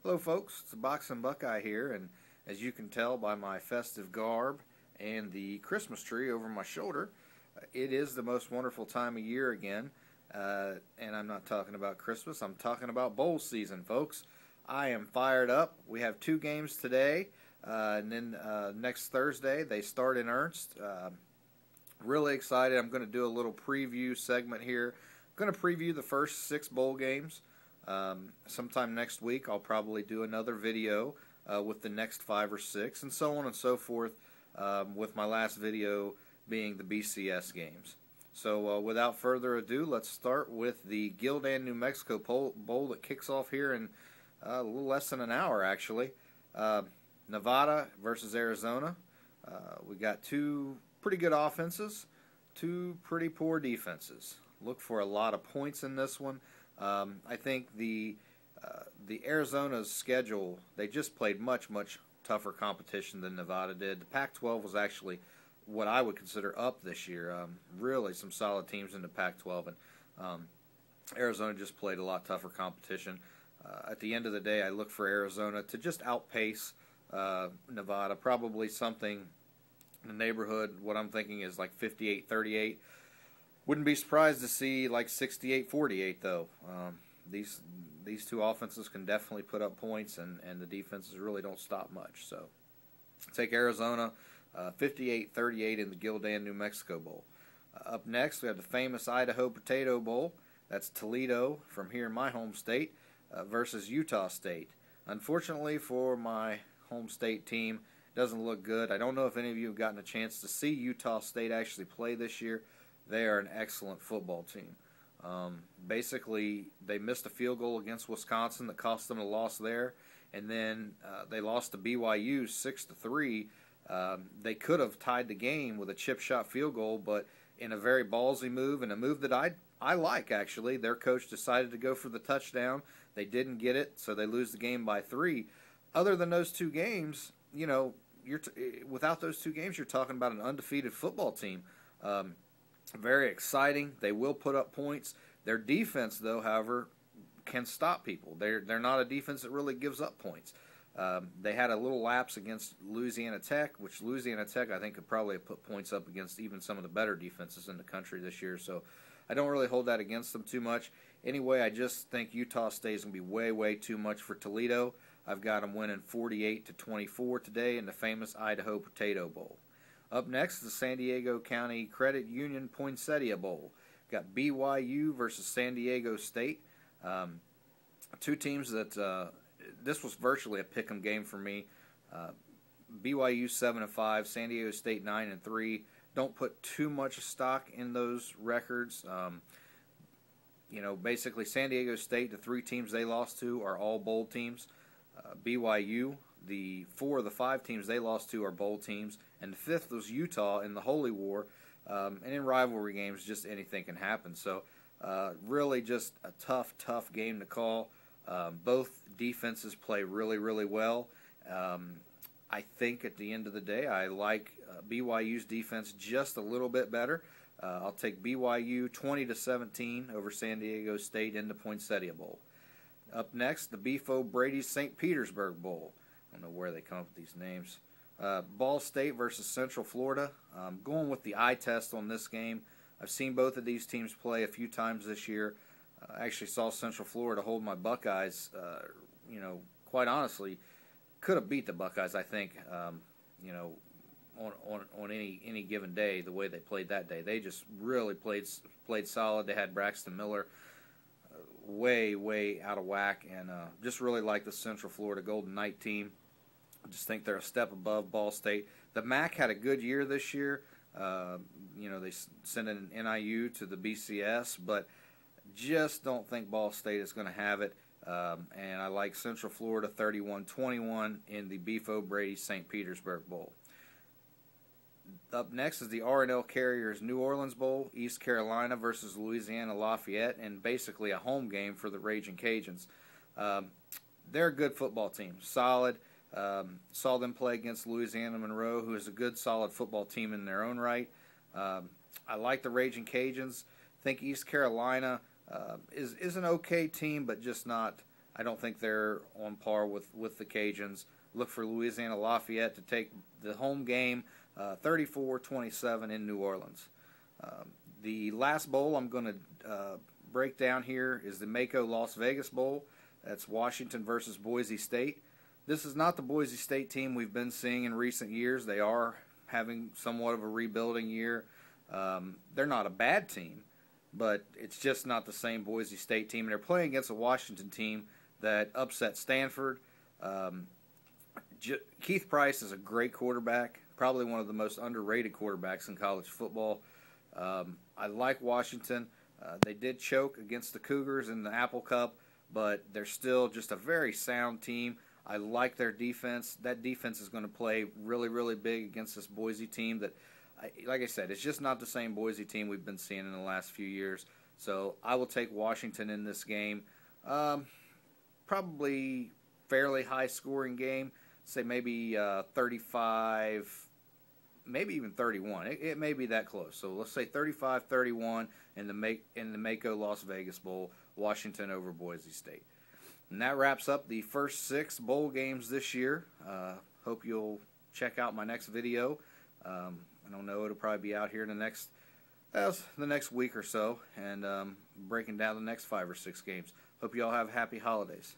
Hello folks, it's Boxing Buckeye here, and as you can tell by my festive garb and the Christmas tree over my shoulder, it is the most wonderful time of year again, and I'm not talking about Christmas, I'm talking about bowl season, folks. I am fired up. We have 2 games today, and then next Thursday they start in earnest. Really excited. I'm going to do a little preview segment here. I'm going to preview the first 6 bowl games. Sometime next week I'll probably do another video with the next 5 or 6 and so on and so forth, with my last video being the BCS games. So without further ado, let's start with the Gildan, New Mexico Bowl that kicks off here in a little less than an hour actually. Nevada versus Arizona. We got 2 pretty good offenses, 2 pretty poor defenses. Look for a lot of points in this one. I think the Arizona's schedule, they just played much tougher competition than Nevada did. The Pac-12 was actually what I would consider up this year. Really some solid teams in the Pac-12, and Arizona just played a lot tougher competition. At the end of the day, I look for Arizona to just outpace Nevada, probably something in the neighborhood. What I'm thinking is like 58-38. Wouldn't be surprised to see like 68-48 though. These 2 offenses can definitely put up points, and the defenses really don't stop much. So take Arizona 58-38 in the Gildan, New Mexico Bowl. Up next we have the famous Idaho Potato Bowl. That's Toledo from here in my home state versus Utah State. Unfortunately for my home state team, it doesn't look good. I don't know if any of you have gotten a chance to see Utah State actually play this year. They are an excellent football team. Basically, they missed a field goal against Wisconsin that cost them a loss there, and then they lost to BYU 6-3. They could have tied the game with a chip shot field goal, but in a very ballsy move, and a move that I like actually, their coach decided to go for the touchdown. They didn't get it, so they lose the game by 3. Other than those 2 games, you know, without those 2 games, you're talking about an undefeated football team. Very exciting. They will put up points. Their defense, though, however, can stop people. They're not a defense that really gives up points. They had a little lapse against Louisiana Tech, which Louisiana Tech I think could probably have put points up against even some of the better defenses in the country this year. So I don't really hold that against them too much. Anyway, I just think Utah State is going to be way too much for Toledo. I've got them winning 48-24 today in the famous Idaho Potato Bowl. Up next, the San Diego County Credit Union Poinsettia Bowl. Got BYU versus San Diego State. 2 teams that this was virtually a pick'em game for me. BYU 7-5, San Diego State 9-3. Don't put too much stock in those records. You know, basically San Diego State, the 3 teams they lost to are all bowl teams. BYU, the 4 of the 5 teams they lost to are bowl teams, and the 5th was Utah in the Holy War. And in rivalry games, just anything can happen. So really just a tough game to call. Both defenses play really well. I think at the end of the day, I like BYU's defense just a little bit better. I'll take BYU 20-17 over San Diego State in the Poinsettia Bowl. Up next, the Beef O'Brady's St. Petersburg Bowl. I don't know where they come up with these names. Ball State versus Central Florida. I'm going with the eye test on this game. I've seen both of these teams play a few times this year. I actually saw Central Florida hold my Buckeyes. You know, quite honestly, could have beat the Buckeyes, I think. You know, on any given day, the way they played that day, they just really played solid. They had Braxton Miller way out of whack, and just really like the Central Florida Golden Knight team. I just think they're a step above Ball State. The MAC had a good year this year. You know, they sent an NIU to the BCS, but just don't think Ball State is going to have it. And I like Central Florida 31-21 in the Beef O'Brady St. Petersburg Bowl. Up next is the R&L Carriers New Orleans Bowl, East Carolina versus Louisiana Lafayette, and basically a home game for the Raging Cajuns. They're a good football team, solid. Saw them play against Louisiana Monroe, who is a good, solid football team in their own right. I like the Raging Cajuns. Think East Carolina is an okay team, but just not. I don't think they're on par with the Cajuns. Look for Louisiana Lafayette to take the home game 34-27 in New Orleans. The last bowl I'm going to break down here is the Mako Las Vegas Bowl. That's Washington versus Boise State. This is not the Boise State team we've been seeing in recent years. They are having somewhat of a rebuilding year. They're not a bad team, but it's just not the same Boise State team. And they're playing against a Washington team that upset Stanford. Keith Price is a great quarterback, probably one of the most underrated quarterbacks in college football. I like Washington. They did choke against the Cougars in the Apple Cup, but they're still just a very sound team. I like their defense. That defense is going to play really, really big against this Boise team that, like I said, it's just not the same Boise team we've been seeing in the last few years. So I will take Washington in this game. Probably fairly high-scoring game. Say maybe 35, maybe even 31. It may be that close. So let's say 35-31 in the Mako Las Vegas Bowl, Washington over Boise State. And that wraps up the first 6 bowl games this year. Hope you'll check out my next video. I don't know, it'll probably be out here in the next week or so, and breaking down the next 5 or 6 games. Hope you all have happy holidays.